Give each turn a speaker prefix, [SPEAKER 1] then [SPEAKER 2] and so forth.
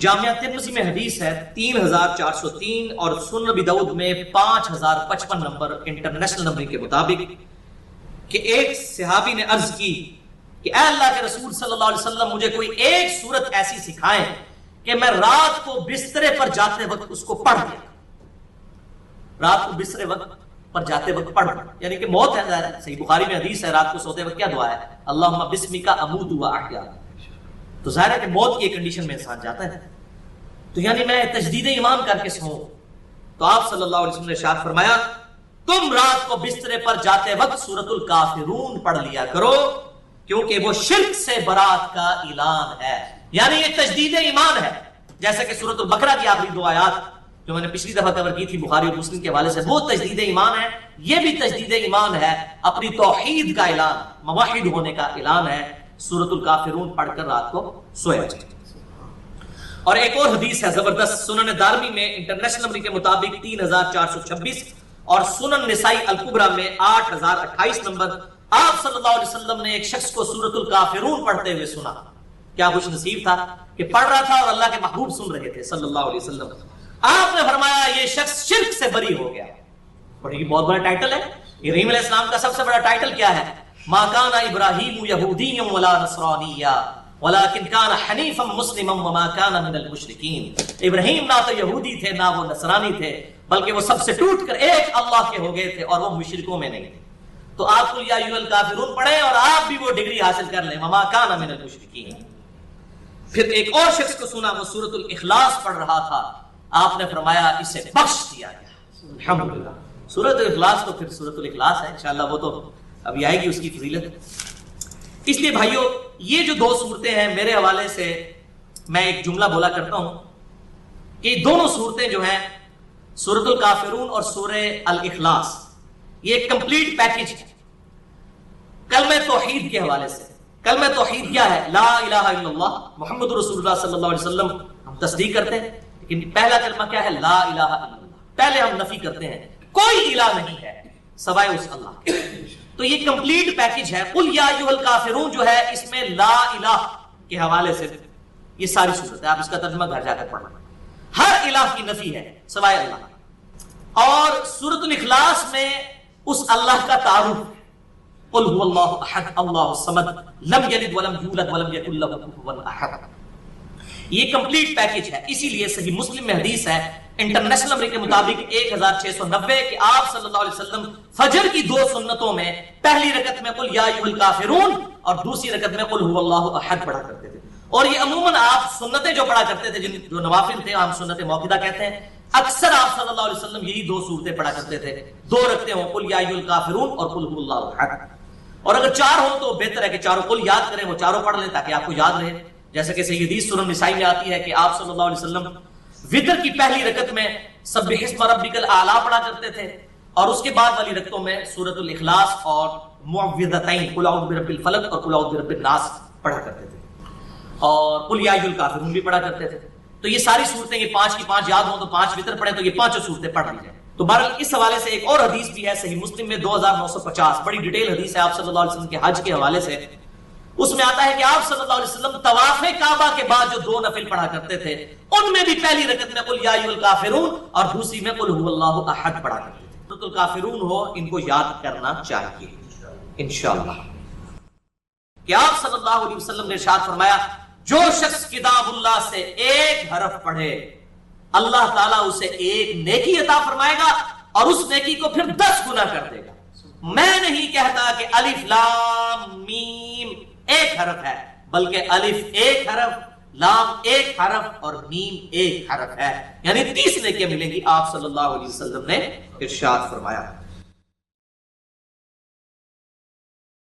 [SPEAKER 1] جامعہ ترمذی میں حدیث ہے 3403 اور سنن ابی داؤد میں 5055 نمبر انٹرنیشنل نمبر کے مطابق کہ ایک صحابی نے عرض کی کہ اے اللہ کے رسول صلی اللہ علیہ وسلم مجھے کوئی ایک سورت ایسی سکھائیں کہ میں رات کو بسترے پر جاتے وقت اس کو پڑھ دیا، رات کو بسترے وقت پر جاتے وقت پڑھ، یعنی کہ موت ہے، ظاہر ہے صحیح بخاری میں حدیث ہے رات کو سوتے وقت کیا دعا ہے، اللہم بسمک اموت و احیا، تو ظاہر ہے کہ موت کی کنڈیشن میں انسان جاتا ہے، تو یعنی میں تجدید ایمان کر کے سوں، تو آپ صلی اللہ علیہ وسلم نے ارشاد فرمایا تم رات کو بسترے پر جاتے وقت سورۃ الکافرون پڑھ لیا کرو کیونکہ وہ شرک سے برات کا اعلان ہے، یعنی یہ تجدید ایمان ہے، جیسا کہ سورۃ البقرہ کی آخری دو آیات جو میں نے پچھلی دفعہ کور کی تھی بخاری اور مسلم کے حوالے سے، وہ تجدید ایمان ہے، یہ بھی تجدید ایمان ہے، اپنی توحید کا اعلان، موحد ہونے کا اعلان ہے، سورۃ الکافرون پڑھ کر رات کو سویا جائے۔ اور ایک اور حدیث ہے زبردست، سنن دارمی میں انٹرنیشنل نمبر کے مطابق 3426 اور سنن نسائی الکبریٰ میں 8028 نمبر، آپ صلی اللہ علیہ وسلم نے ایک شخص کو سورۃ الکافرون پڑھتے ہوئے سنا، کیا خوش نصیب تھا کہ پڑھ رہا تھا اور اللہ کے محبوب سن رہے تھے صلی اللہ علیہ وسلم۔ آپ نے فرمایا یہ شخص شرک سے بری ہو گیا، بڑی بہت بڑا ٹائٹل ہے، ابراہیم علیہ السلام کا سب سے بڑا ٹائٹل کیا ہے؟ ما کان ابراہیم یہودیا ولا نصرانیا ولکن کان حنیفا مسلما وما کان من المشرکین، ابراہیم نہ تو یہودی تھے نہ وہ نصرانی تھے بلکہ وہ سب سے ٹوٹ کر ایک اللہ کے ہو گئے تھے اور وہ مشرکوں میں نہیں تھے۔ تو آپ قل یا ایھا الکافرون پڑھیں اور آپ بھی وہ ڈگری حاصل کر لیں، وما کان من المشرکین۔ پھر ایک اور شخص کو سنا وہ سورۃ الاخلاص پڑھ رہا تھا، آپ نے فرمایا اسے بخش دیا گیا، الحمدللہ۔ سورۃ الاخلاص تو پھر سورۃ الاخلاص ہے، انشاءاللہ وہ تو ابھی آئے گی اس کی فضیلت۔ اس لیے بھائیو یہ جو دو صورتیں ہیں میرے حوالے سے میں ایک جملہ بولا کرتا ہوں کہ دونوں صورتیں جو ہیں سورۃ الکافرون اور سورہ الاخلاص یہ ایک کمپلیٹ پیکج ہے کلمہ توحید کے حوالے سے۔ کلمہ توحید کیا ہے؟ لا الہ الا اللہ محمد رسول اللہ صلی اللہ علیہ وسلم ہم تصدیق کرتے ہیں، لیکن پہلا کلمہ کیا ہے؟ لا الہ الا اللہ۔ پہلے ہم نفی کرتے ہیں کوئی الہ نہیں ہے سوائے اس اللہ کے، تو یہ کمپلیٹ پیکج ہے۔ قل یا ایھا الکافرون جو ہے اس میں لا الہ کے حوالے سے یہ ساری صورت ہے، آپ اس کا ترجمہ گھر جا کر پڑھنا، ہر الہ کی نفی ہے سوائے اللہ۔ اور سورۃ الاخلاص میں اس اللہ کا تعارف ہے، قل هو اللہ احد اللہ الصمد لم یلد ولم یولد ولم یکن لہ کفوا احد، یہ کمپلیٹ پیکج ہے۔ اسی لیے صحیح مسلم میں حدیث ہے انٹرنیشنل نمبر کے مطابق 1690 کہ آپ صلی اللہ علیہ وسلم فجر کی دو سنتوں میں پہلی رکعت میں قل یا ایھا الکافرون اور دوسری رکعت میں قل هو اللہ احد پڑھا کرتے تھے، اور یہ عموماً آپ سنتیں جو پڑھا کرتے تھے جو نوافل تھے ہم سنت موقدہ کہتے ہیں، اکثر آپ صلی اللہ علیہ وسلم یہی دو صورتیں پڑھا کرتے تھے، دو رکھتے ہوں قل یا ایھا الکافرون اور قل هو اللہ احد، اور اگر چار ہوں تو بہتر ہے کہ چاروں قل یاد کریں، وہ چاروں پڑھ لیں تاکہ آپ کو یاد رہے، جیسا کہ صحیح حدیث سنن نسائی میں آتی ہے کہ آپ صلی اللہ علیہ وسلم وتر کی پہلی رکعت میں سبح اسم ربک الاعلی پڑھا کرتے تھے اور اس کے بعد والی رکعتوں میں سورۃ الاخلاص اور معوذتین قل اعوذ برب الفلق اور قل اعوذ برب الناس پڑھا کرتے تھے، اور قل یا ایھا الکافرون بھی پڑھا کرتے تھے۔ تو یہ ساری صورتیں یہ 5 کی 5 یاد ہوں تو 5 وتر پڑھیں تو یہ پانچوں صورتیں پڑھ لی جائیں۔ تو بہرحال اس حوالے سے ایک اور حدیث بھی ہے صحیح مسلم میں 2950، بڑی ڈیٹیل حدیث ہے آپ صلی اللہ علیہ وسلم کے حج کے حوالے سے، اس میں آتا ہے کہ آپ صلی اللہ علیہ وسلم طواف کعبہ کے بعد جو دو نفل پڑھا کرتے تھے ان میں بھی پہلی رکعت میں قل یا ایھا الکافرون اور دوسری میں قل هو اللہ احد پڑھا کرتے تھے۔ سورۃ الکافرون ہو ان کو یاد کرنا چاہیے انشاءاللہ، کہ آپ صلی اللہ علیہ وسلم نے ارشاد فرمایا جو شخص کتاب اللہ سے ایک حرف پڑھے اللہ تعالیٰ اسے ایک نیکی عطا فرمائے گا اور اس نیکی کو پھر 10 گنا کر دے گا۔ میں نہیں کہتا کہ الف لام میم ایک حرف ہے، بلکہ الف ایک حرف، لام ایک حرف اور میم ایک حرف ہے، یعنی 30 نیکیاں ملیں گی، آپ صلی اللہ علیہ وسلم نے ارشاد فرمایا۔